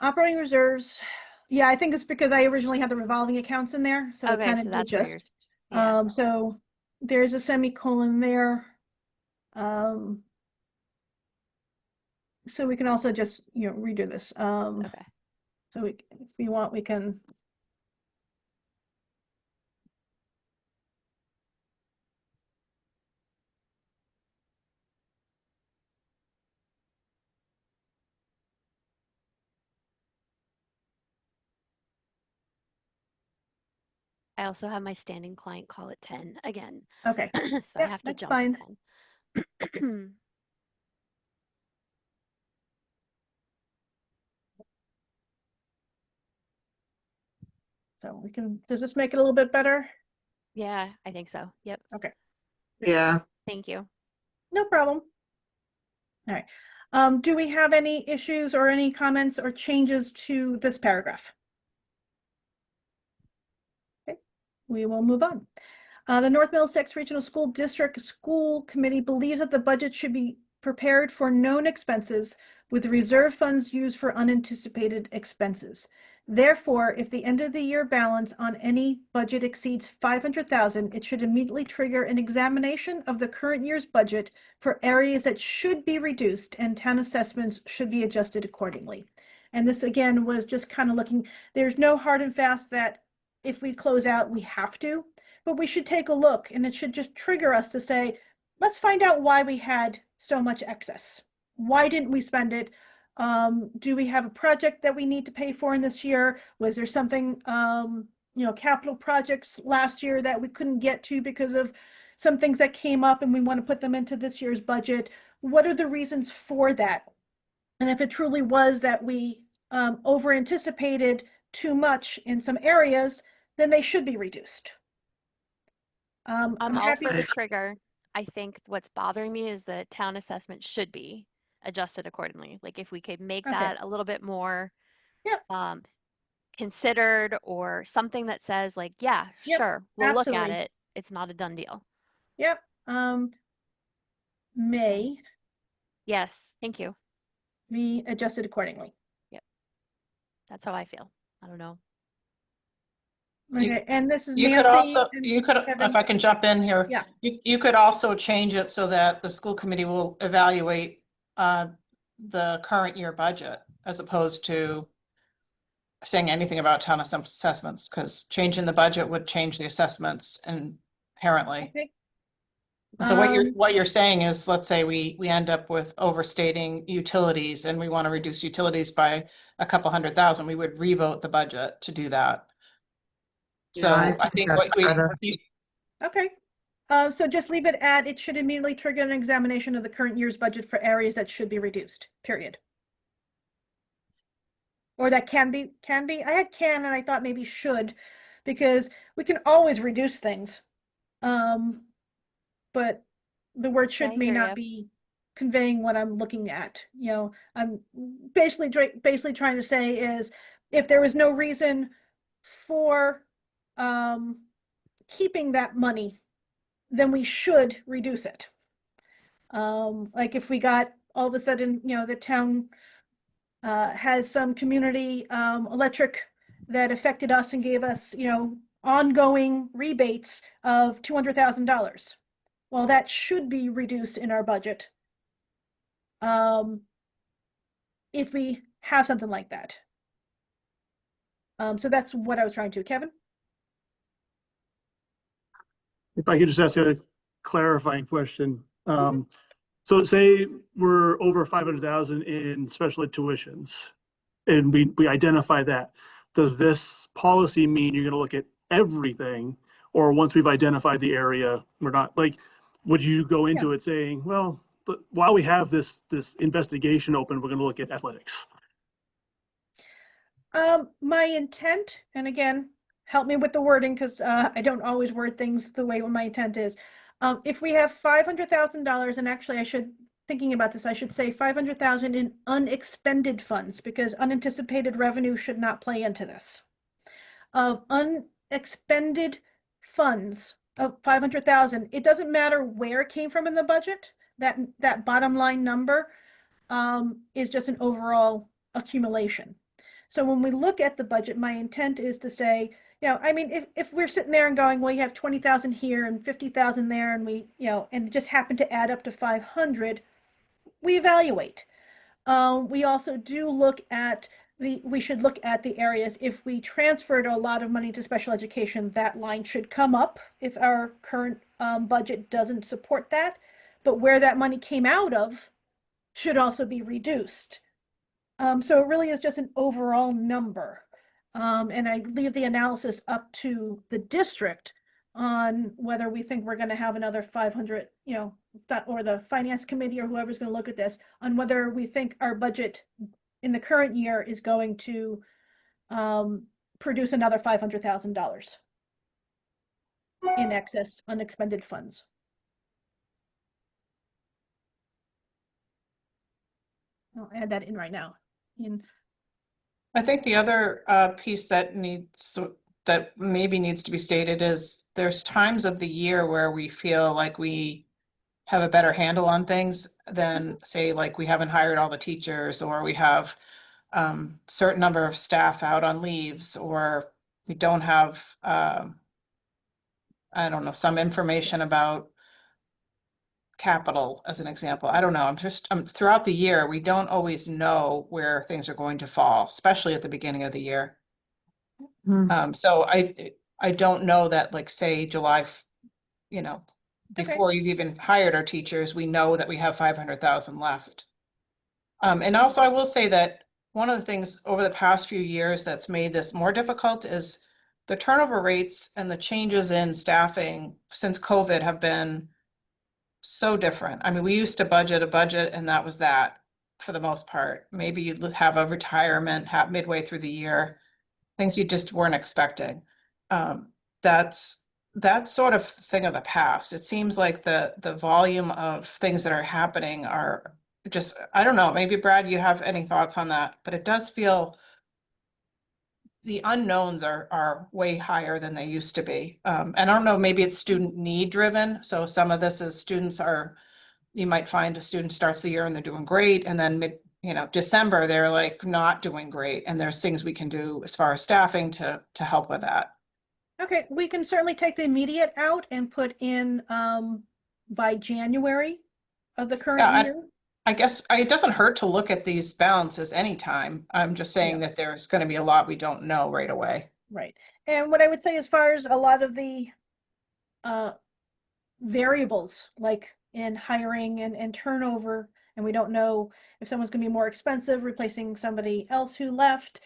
Operating reserves. Yeah, I think it's because I originally had the revolving accounts in there, so it Okay, kind so of that's where you're, just. yeah. So there's a semicolon there. So we can also just, redo this. Okay. So if you want, we can. I also have my standing client call at 10 again. Okay. So I Yep, have to that's jump fine. at 10. So does this make it a little bit better? Yeah, I think so. Yep. Okay. Yeah. Thank you. No problem. All right. Do we have any issues or any comments or changes to this paragraph? Okay, we will move on. The North Middlesex Regional School District School Committee believes that the budget should be prepared for known expenses with reserve funds used for unanticipated expenses. Therefore, if the end of the year balance on any budget exceeds 500,000, it should immediately trigger an examination of the current year's budget for areas that should be reduced, and town assessments should be adjusted accordingly. And this again was just kind of looking, there's no hard and fast that if we close out, we have to, but we should take a look, and it should just trigger us to say, let's find out why we had so much excess. Why didn't we spend it? Do we have a project that we need to pay for in this year? Was there something, capital projects last year that we couldn't get to because of some things that came up and we want to put them into this year's budget? What are the reasons for that? And if it truly was that we over anticipated too much in some areas, then they should be reduced. I'm all happy. for the trigger. I think what's bothering me is the town assessment should be adjusted accordingly. Like if we could make Okay. that a little bit more Yep. Considered, or something that says like, yeah, Yep, sure, we'll look at absolutely. it. It's not a done deal. Yep. May Yes, thank you. be adjusted accordingly. Yep. That's how I feel. I don't know. Okay, and this is You could Nancy also, and you could, Kevin. if I can jump in here. Yeah. You could also change it so that the school committee will evaluate the current year budget as opposed to saying anything about town assessments, because changing the budget would change the assessments inherently. Okay. So what you're saying is, let's say we end up with overstating utilities and we want to reduce utilities by a couple 100,000, we would revote the budget to do that. So Yeah, I I think think that's what we, better. Okay. So just leave it at, it should immediately trigger an examination of the current year's budget for areas that should be reduced, period. Or that can be, I had can and I thought maybe should, because we can always reduce things. But the word Yeah, I should may hear not ya. be conveying what I'm looking at. You know, I'm basically trying to say is if there was no reason for keeping that money, then we should reduce it. Like if we got all of a sudden, you know, the town has some community electric that affected us and gave us, you know, ongoing rebates of $200,000. Well, that should be reduced in our budget. If we have something like that. So that's what I was trying to, Kevin? If I could just ask a clarifying question. So say we're over 500,000 in special ed tuitions and we identify that. Does this policy mean you're going to look at everything, or once we've identified the area, we're not like, would you go into it saying, well, while we have this investigation open, we're going to look at athletics? My intent, and again, help me with the wording because I don't always word things the way my intent is. If we have $500,000, and actually I should, thinking about this, I should say 500,000 in unexpended funds because unanticipated revenue should not play into this. Of unexpended funds of 500,000, it doesn't matter where it came from in the budget. That bottom line number is just an overall accumulation. So when we look at the budget, my intent is to say, you know, I mean, if we're sitting there and going, well, you have 20,000 here and 50,000 there, and we, you know, and it just happened to add up to 500, we evaluate. We also do look at we should look at the areas. If we transferred a lot of money to special education, that line should come up if our current budget doesn't support that. But where that money came out of should also be reduced. So it really is just an overall number. And I leave the analysis up to the district on whether we think we're going to have another 500, you know, or the finance committee or whoever's going to look at this on whether we think our budget in the current year is going to produce another $500,000 in excess unexpended funds. I'll add that in right now. I think the other piece that maybe needs to be stated is there's times of the year where we feel like we have a better handle on things than, say, like we haven't hired all the teachers, or we have certain number of staff out on leaves, or we don't have I don't know, some information about capital as an example. I don't know. Throughout the year, we don't always know where things are going to fall, especially at the beginning of the year. So I don't know that, like, say July, you know, before you've even hired our teachers, we know that we have 500,000 left. And also I will say that one of the things over the past few years that's made this more difficult is the turnover rates and the changes in staffing since COVID have been so different. I mean, we used to budget a budget and that was that for the most part. Maybe you'd have a retirement midway through the year, things you just weren't expecting. That's sort of thing of the past. It seems like the volume of things that are happening are just, I don't know, maybe Brad, you have any thoughts on that, but it does feel the unknowns are way higher than they used to be. And I don't know, maybe it's student need driven. So some of this is you might find a student starts the year and they're doing great. And then December, they're like not doing great. And there's things we can do as far as staffing to help with that. Okay, we can certainly take the immediate out and put in by January of the current Yeah, year. I guess it doesn't hurt to look at these balances anytime. I'm just saying that there's going to be a lot we don't know right away. Right. And what I would say as far as a lot of the uh, variables, like in hiring and turnover, and we don't know if someone's going to be more expensive, replacing somebody else who left.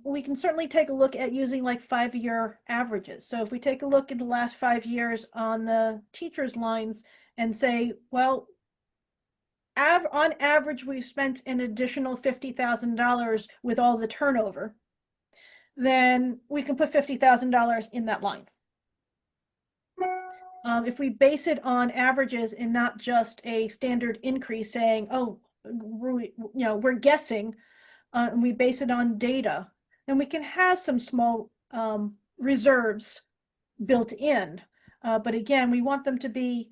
We can certainly take a look at using like 5-year averages. So if we take a look at the last 5 years on the teachers' lines and say, well, on average, we've spent an additional $50,000 with all the turnover, then we can put $50,000 in that line. If we base it on averages and not just a standard increase saying, oh, we're guessing, and we base it on data, then we can have some small reserves built in. But again, we want them to be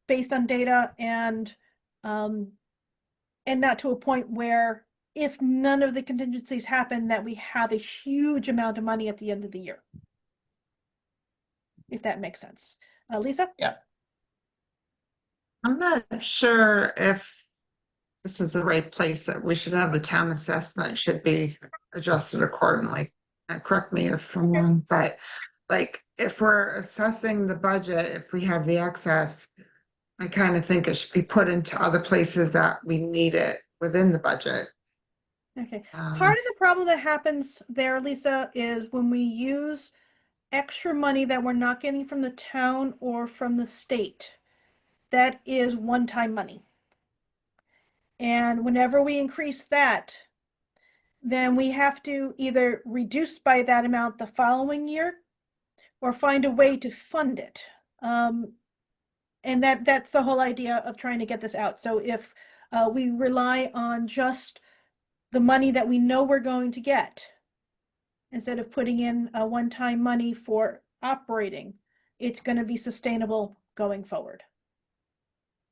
based on data and not to a point where if none of the contingencies happen, that we have a huge amount of money at the end of the year. If that makes sense. Lisa? Yeah. I'm not sure if this is the right place that we should have the town assessment should be adjusted accordingly. Correct me if I'm wrong, but like if we're assessing the budget, if we have the excess, I kind of think it should be put into other places that we need it within the budget. Okay. Part of the problem that happens there, Lisa, is when we use extra money that we're not getting from the town or from the state. That is one-time money. And whenever we increase that, then we have to either reduce by that amount the following year or find a way to fund it. And that's the whole idea of trying to get this out. So if we rely on just the money that we know we're going to get, instead of putting in a one-time money for operating, it's going to be sustainable going forward.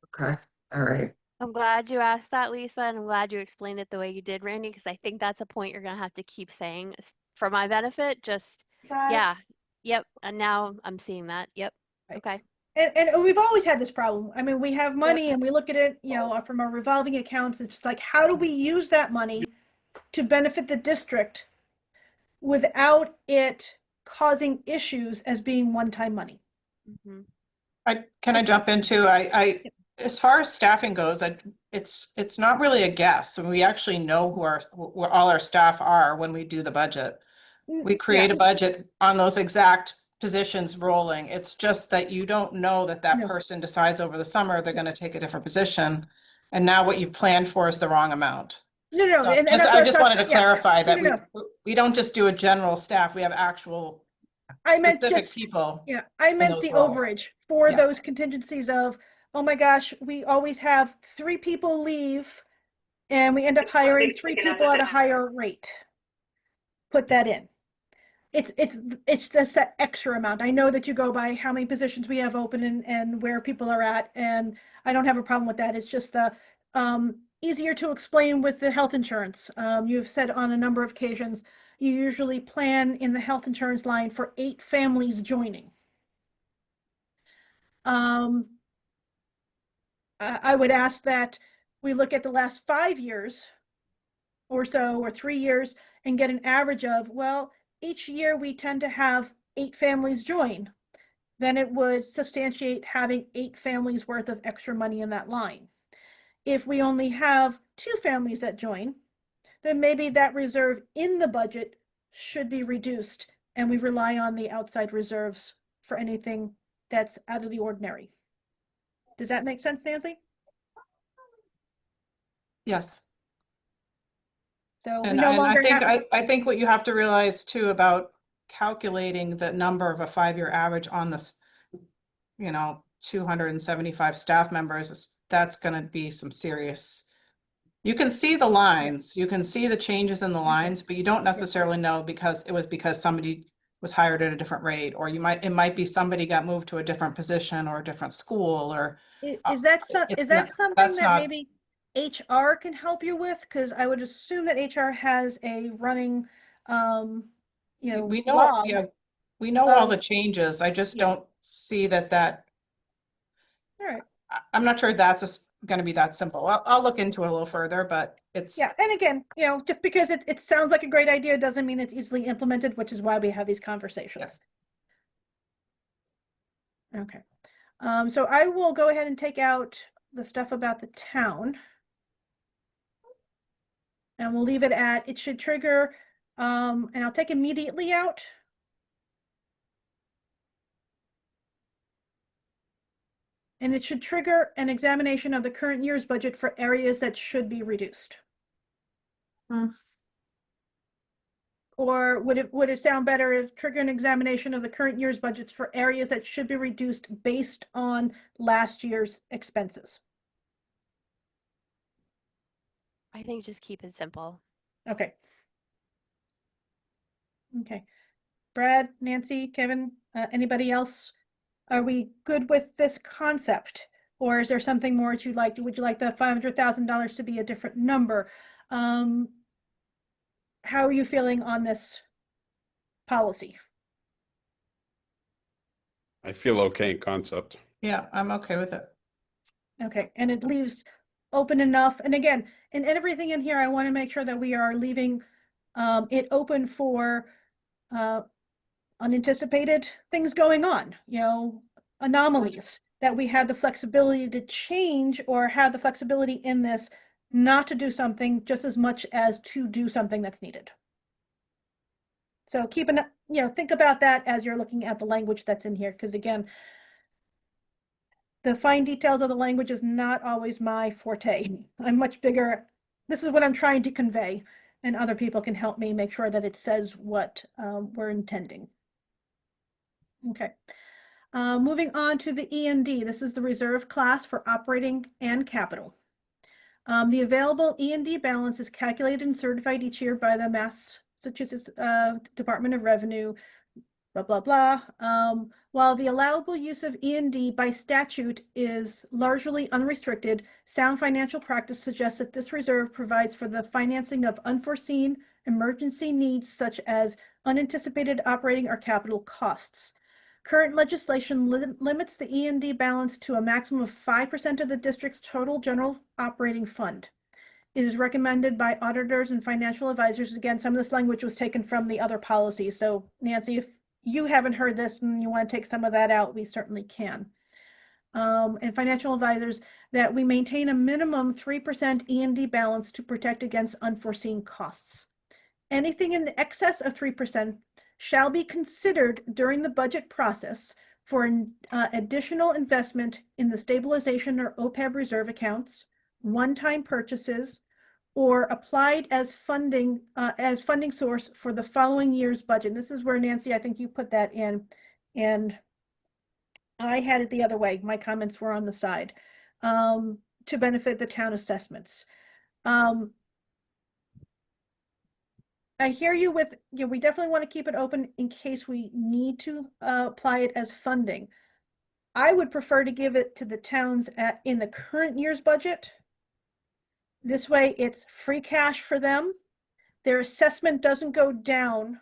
Okay, all right. I'm glad you asked that, Lisa, and I'm glad you explained it the way you did, Randy, because I think that's a point you're going to have to keep saying for my benefit. Just, yeah, yep. And now I'm seeing that. Yep. Right. Okay. And we've always had this problem. I mean, we have money and we look at it, from our revolving accounts. It's just like, how do we use that money to benefit the district without it causing issues as being one-time money? Mm-hmm. Can I jump into, as far as staffing goes, it's not really a guess. And we actually know who all our staff are when we do the budget. We create a budget on those exact positions rolling. It's just that you don't know that person decides over the summer they're going to take a different position. And now what you've planned for is the wrong amount. No. I just wanted to clarify that we don't just do a general staff. We have actual specific people. Yeah, I meant the overage for those contingencies of, oh my gosh, we always have 3 people leave and we end up hiring 3 people at a higher rate. Put that in. It's just that extra amount. I know that you go by how many positions we have open and where people are at, and I don't have a problem with that. It's just the easier to explain with the health insurance. You've said on a number of occasions, you usually plan in the health insurance line for 8 families joining. I would ask that we look at the last 5 years or so, or 3 years, and get an average of, well, each year we tend to have 8 families join. Then it would substantiate having 8 families worth of extra money in that line. If we only have 2 families that join, then maybe that reserve in the budget should be reduced and we rely on the outside reserves for anything that's out of the ordinary. Does that make sense, Nancy? Yes. So And, we no longer I think what you have to realize too about calculating the number of a 5-year average on this, 275 staff members, that's going to be some serious. You can see the lines, you can see the changes in the lines, but you don't necessarily know because somebody was hired at a different rate, or it might be somebody got moved to a different position or a different school, or is that something that maybe HR can help you with, because I would assume that HR has a running, We know, log. yeah, we know all the of- changes. I just Yeah. don't see that All right. I'm not sure that's going to be that simple. I'll look into it a little further, but it's, Yeah, and again, just because it sounds like a great idea doesn't mean it's easily implemented, which is why we have these conversations. Okay. So I will go ahead and take out the stuff about the town. And we'll leave it at, it should trigger, and I'll take immediately out. And it should trigger an examination of the current year's budget for areas that should be reduced. Or would it sound better if trigger an examination of the current year's budgets for areas that should be reduced based on last year's expenses? I think just keep it simple. Okay. Okay. Brad, Nancy, Kevin, anybody else? Are we good with this concept? Or is there something more that you'd like? Would you like the $500,000 to be a different number? How are you feeling on this policy? I feel okay in concept. yeah, I'm okay with it. Okay, and it leaves open enough. And again, in everything in here, I want to make sure that we are leaving it open for unanticipated things going on, anomalies, that we have the flexibility to change or have the flexibility in this not to do something just as much as to do something that's needed. So think about that as you're looking at the language that's in here, because again, the fine details of the language is not always my forte. I'm much bigger. This is what I'm trying to convey, and other people can help me make sure that it says what we're intending. Okay. Moving on to the E&D. This is the reserve class for operating and capital. The available E&D balance is calculated and certified each year by the Massachusetts Department of Revenue, blah, blah, blah. While the allowable use of E&D by statute is largely unrestricted, sound financial practice suggests that this reserve provides for the financing of unforeseen emergency needs such as unanticipated operating or capital costs. Current legislation limits the E&D balance to a maximum of 5% of the district's total general operating fund. It is recommended by auditors and financial advisors. Again, some of this language was taken from the other policy. So Nancy, if you haven't heard this and you want to take some of that out, we certainly can. And financial advisors, that we maintain a minimum 3% E&D balance to protect against unforeseen costs. Anything in the excess of 3% shall be considered during the budget process for additional investment in the stabilization or OPEB reserve accounts, one-time purchases, or applied as funding source for the following year's budget. This is where, Nancy, I think you put that in, and I had it the other way. My comments were on the side, to benefit the town assessments. I hear you with, we definitely want to keep it open in case we need to apply it as funding. I would prefer to give it to the towns in the current year's budget. This way it's free cash for them. Their assessment doesn't go down,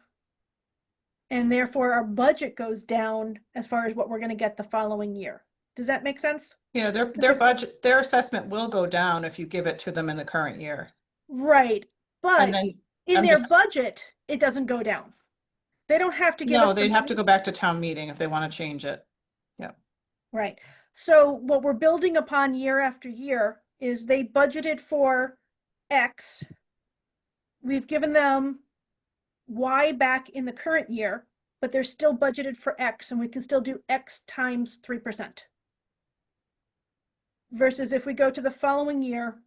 and therefore our budget goes down as far as what we're going to get the following year. Does that make sense? Yeah, their budget, their assessment will go down if you give it to them in the current year. Right. But And then in I'm their just- budget, it doesn't go down. They don't have to give us No, the they'd have to money. go back to town meeting if they want to change it. Right. So what we're building upon year after year is they budgeted for X. We've given them Y back in the current year, but they're still budgeted for X, and we can still do X times 3%. Versus if we go to the following year,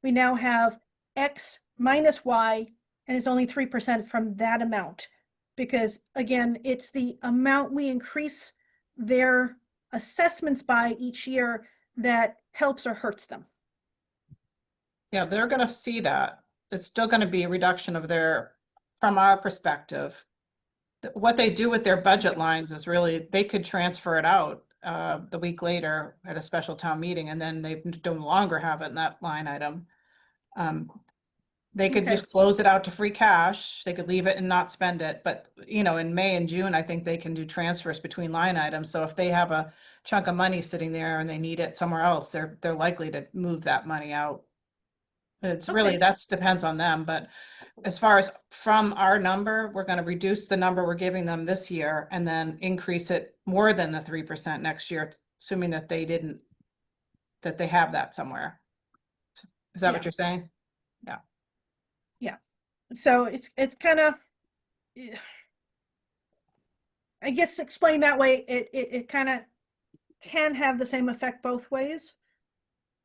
we now have X minus Y, and it's only 3% from that amount. Because again, it's the amount we increase their assessments by each year that helps or hurts them. Yeah, they're going to see that. It's still going to be a reduction of from our perspective. What they do with their budget lines is really, they could transfer it out the week later at a special town meeting, and then they no longer have it in that line item. They could Okay. just close it out to free cash. They could leave it and not spend it. But, you know, in May and June, I think they can do transfers between line items. So if they have a chunk of money sitting there and they need it somewhere else, they're likely to move that money out. It's really, Okay. that's depends on them. But as far as from our number, we're going to reduce the number we're giving them this year and then increase it more than the 3% next year, assuming that they didn't, that they have that somewhere. Is that Yeah. what you're saying? So it's kind of, I guess explained that way, it kind of can have the same effect both ways.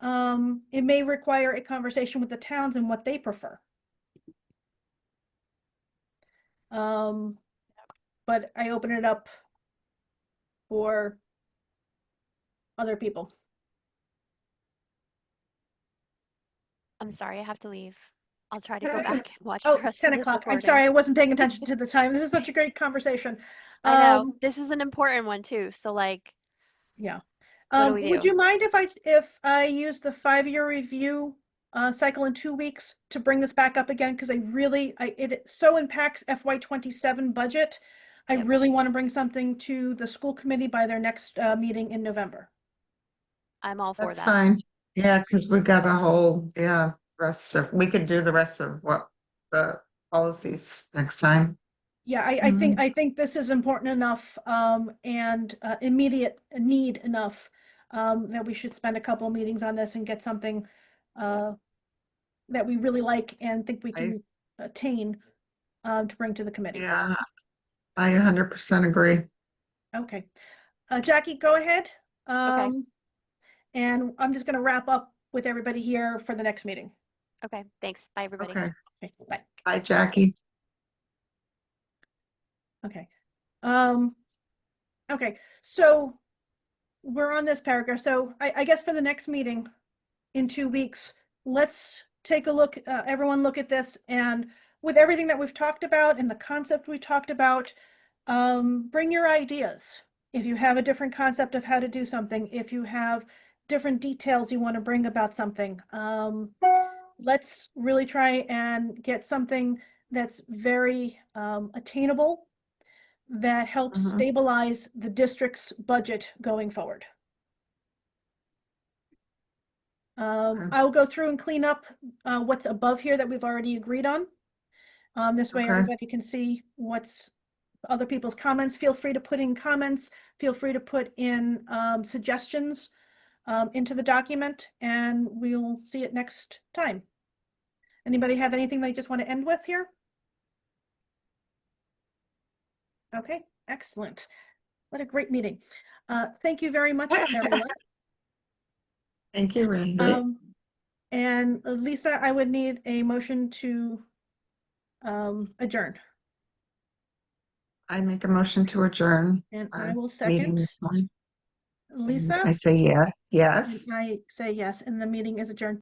It may require a conversation with the towns and what they prefer. But I open it up for other people. I'm sorry, I have to leave. I'll try to go back and watch Oh, the it's rest 10 of this o'clock. I'm recording. sorry, I wasn't paying attention to the time. This is such a great conversation. I know, this is an important one too, so like, Yeah. what do we Would do? you mind if I use the 5-year review cycle in 2 weeks to bring this back up again? Because it so impacts FY27 budget. I Yep. really want to bring something to the school committee by their next meeting in November. I'm all for That's that. fine. Yeah, because we got a whole, we could do the rest of what the policies next time. Yeah, I think this is important enough and immediate need enough that we should spend a couple of meetings on this and get something that we really like and think we can attain to bring to the committee. Yeah, I 100% agree. Okay. Jackie, go ahead. Okay. And I'm just going to wrap up with everybody here for the next meeting. Okay, thanks. Bye, everybody. Okay. Okay, bye. Bye, Jackie. Okay. Okay, so we're on this paragraph. So I guess for the next meeting in 2 weeks, let's take a look, everyone look at this, and with everything that we've talked about and the concept we talked about, bring your ideas. If you have a different concept of how to do something, if you have different details you want to bring about something, let's really try and get something that's very attainable, that helps Mhm. stabilize the district's budget going forward. Okay. I'll go through and clean up what's above here that we've already agreed on. This way Okay. everybody can see what's other people's comments. Feel free to put in comments. Feel free to put in suggestions into the document, and we'll see it next time. Anybody have anything they just want to end with here? Okay, excellent. What a great meeting. Thank you very much, everyone. Thank you, Randy. And Lisa, I would need a motion to adjourn. I make a motion to adjourn And I our will meeting second. this morning. And Lisa? I say yeah, And yes. I say yes, and the meeting is adjourned.